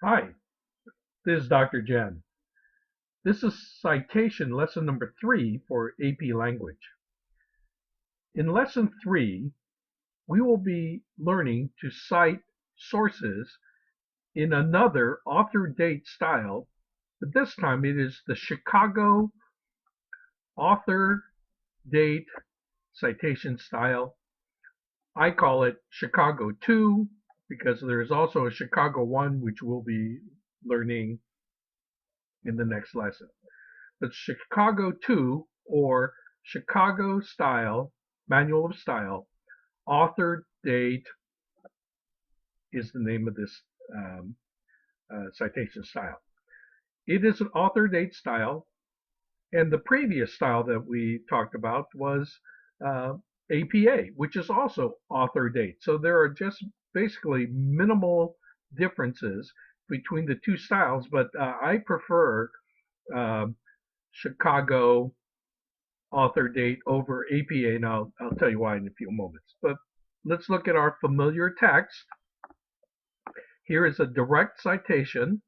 Hi, this is Dr. Jen. This is citation lesson number 3 for AP Language. In lesson 3, we will be learning to cite sources in another author-date style, but this time it is the Chicago author-date citation style. I call it Chicago 2 because there is also a Chicago 1 which we'll be learning in the next lesson. But Chicago 2 or Chicago Style, Manual of Style, author date is the name of this citation style. It is an author date style, and the previous style that we talked about was APA, which is also author date. So there are just basically minimal differences between the two styles, but I prefer uh, Chicago author date over APA, and I'll tell you why in a few moments. But let's look at our familiar text. Here is a direct citation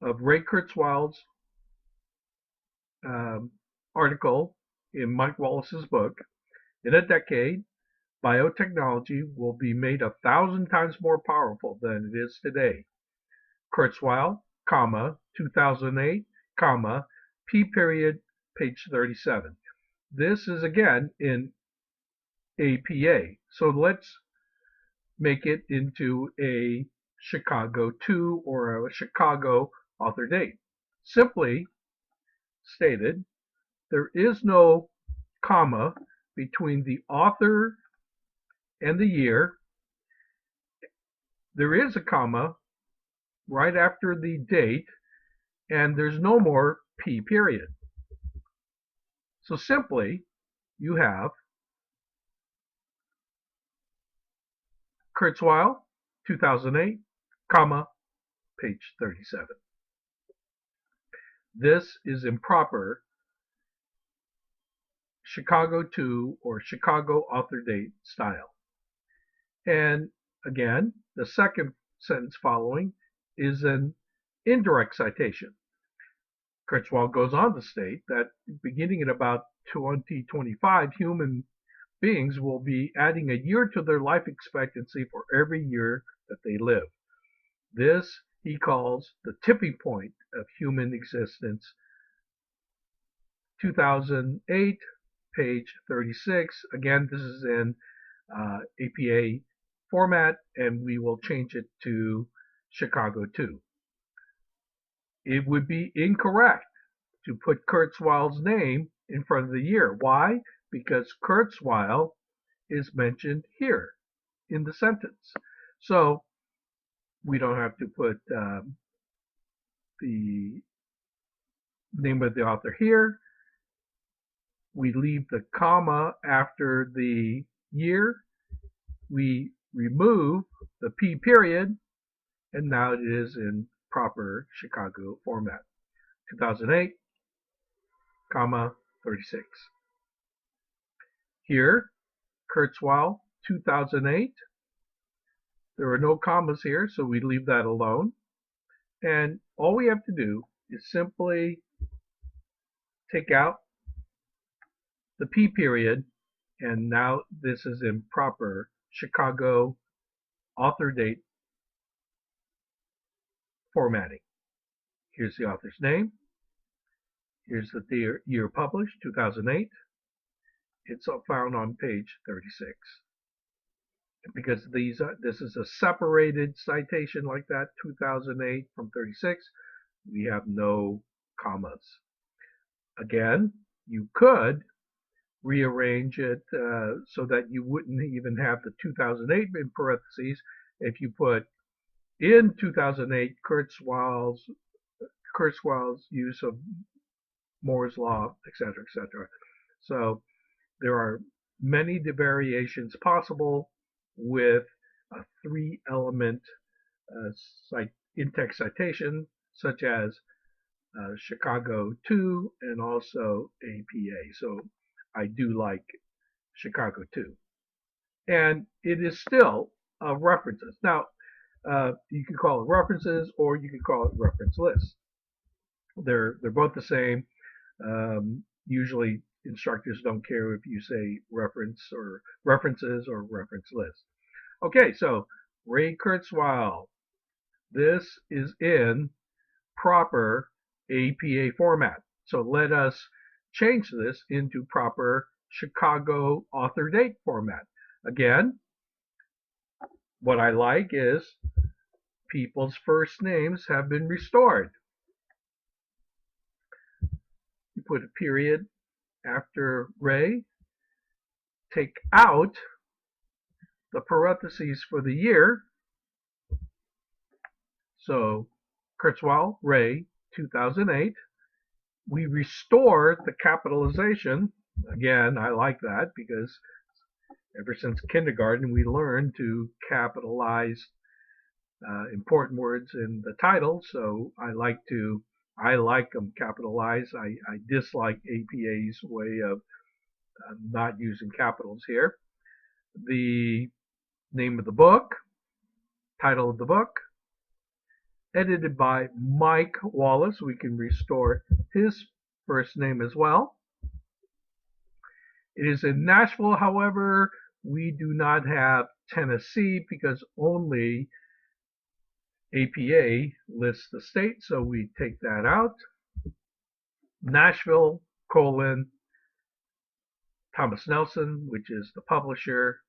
of Ray Kurzweil's article in Mike Wallace's book. In a decade, biotechnology will be made 1,000 times more powerful than it is today. Kurzweil, 2008, P period, page 37. This is again in APA. So let's make it into a Chicago 2 or a Chicago author date. Simply stated, there is no comma between the author and the year. There is a comma right after the date, and there's no more P period. So simply, you have Kurzweil, 2008, page 37. This is improper Chicago 2 or Chicago author date style. And again, the second sentence following is an indirect citation. Kurzweil goes on to state that beginning at about 2025, human beings will be adding a year to their life expectancy for every year that they live. This he calls the tipping point of human existence. 2008, page 36. Again, this is in APA format, and we will change it to Chicago 2. It would be incorrect to put Kurzweil's name in front of the year. Why? Because Kurzweil is mentioned here in the sentence. So we don't have to put the name of the author here. We leave the comma after the year. We remove the P period, and now it is in proper Chicago format. 2008, 36. Here, Kurzweil, 2008. There are no commas here, so we leave that alone. And all we have to do is simply take out the P period, and now this is in proper Chicago author date formatting. Here's the author's name. Here's the year published, 2008. It's found on page 36. Because this is a separated citation like that, 2008 from 36, we have no commas. Again, you could rearrange it so that you wouldn't even have the 2008 in parentheses if you put in 2008 Kurzweil's use of Moore's law, etc., etc. So there are many variations possible with a 3-element in-text citation, such as Chicago 2 and also APA. So I do like Chicago 2. And it is still references. Now, You can call it references or you can call it reference list. They're both the same. Usually instructors don't care if you say reference or references or reference list. Okay, so Ray Kurzweil. This is in proper APA format. So let us change this into proper Chicago author date format. Again, what I like is people's first names have been restored. You put a period after Ray, take out the parentheses for the year. So Kurzweil, Ray, 2008. We restore the capitalization. Again, I like that because ever since kindergarten we learned to capitalize important words in the title. So I like them capitalized. I dislike APA's way of not using capitals here. The name of the book, title of the book, edited by Mike Wallace. We can restore his first name as well. It is in Nashville, however, we do not have Tennessee because only APA lists the state, so we take that out. Nashville, Thomas Nelson, which is the publisher,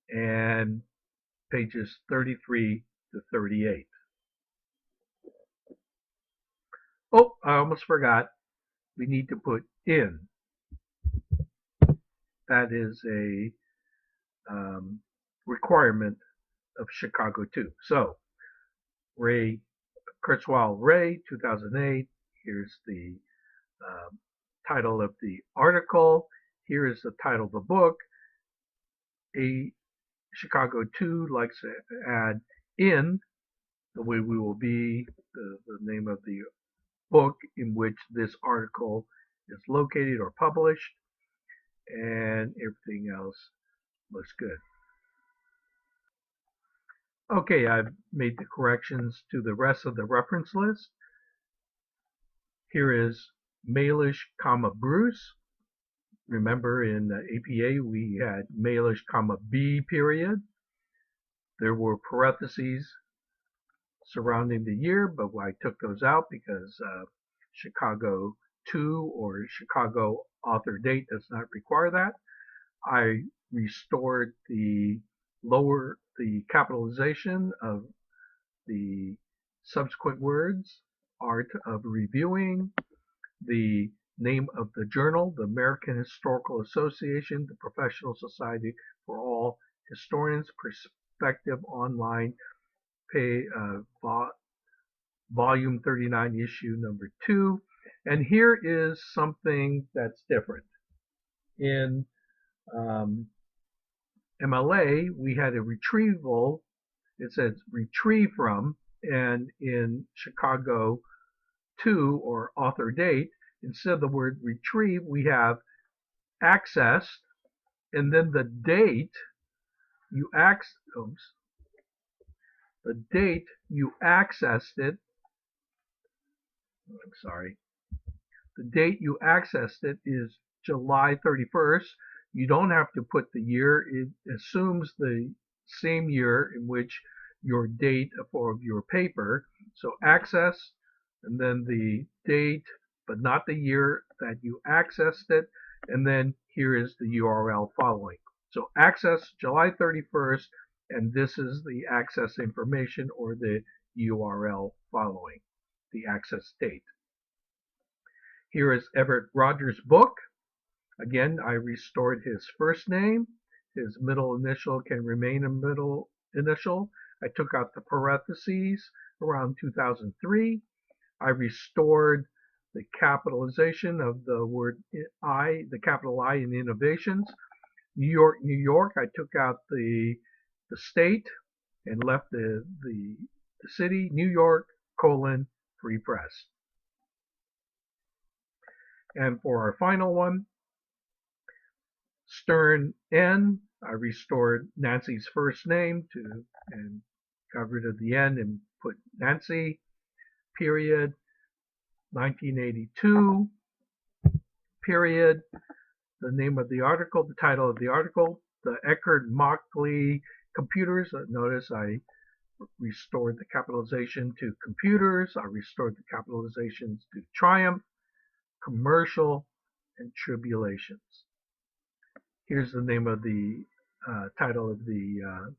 and pages 33 to 38. Oh, I almost forgot. We need to put in. That is a requirement of Chicago 2. So, Ray Kurzweil, Ray, 2008. Here's the title of the article. Here is the title of the book. A Chicago 2 likes to add in the way we will be, the name of the book in which this article is located or published, and everything else looks good. Okay, I've made the corrections to the rest of the reference list. Here is Malish, Bruce. Remember in APA we had Malish, B period. There were parentheses surrounding the year, but I took those out because Chicago 2 or Chicago author date does not require that. I restored the capitalization of the subsequent words, art of reviewing, the name of the journal, the American Historical Association, the Professional Society for All Historians, Perspective Online, volume 39, issue number 2. And here is something that's different. In MLA, we had a retrieval. It says retrieve from, and in Chicago 2 or author date, instead of the word retrieve, we have accessed, and then the date you the date you accessed it. I'm sorry. The date you accessed it is July 31st. You don't have to put the year. It assumes the same year in which your date for your paper. So access, and then the date, but not the year that you accessed it. And then here is the URL following. So access July 31st, and this is the access information or the URL following the access date. Here is Everett Rogers' book. Again, I restored his first name. His middle initial can remain a middle initial. I took out the parentheses around 2003. I restored the capitalization of the word I, the capital I in innovations. New York, New York, I took out the state and left the city, New York, Free Press. And for our final one, Stern N, I restored Nancy's first name and covered at the end and put Nancy, period, 1982, period, the name of the article, the title of the article, the Eckert-Mauchly computers. Notice I restored the capitalization to computers. I restored the capitalizations to triumph, commercial, and tribulations. Here's the name of the title of the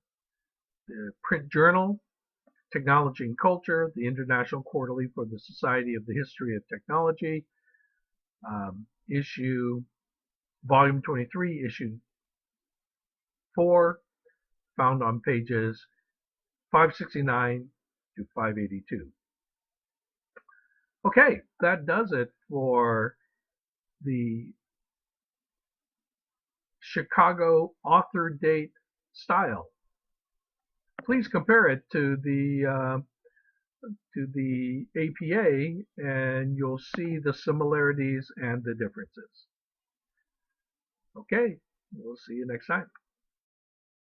print journal, Technology and Culture, the International Quarterly for the Society of the History of Technology, issue, volume 23, issue 4, found on pages 569 to 582. Okay, that does it for the Chicago author date style. Please compare it to the APA and you'll see the similarities and the differences. Okay, we'll see you next time.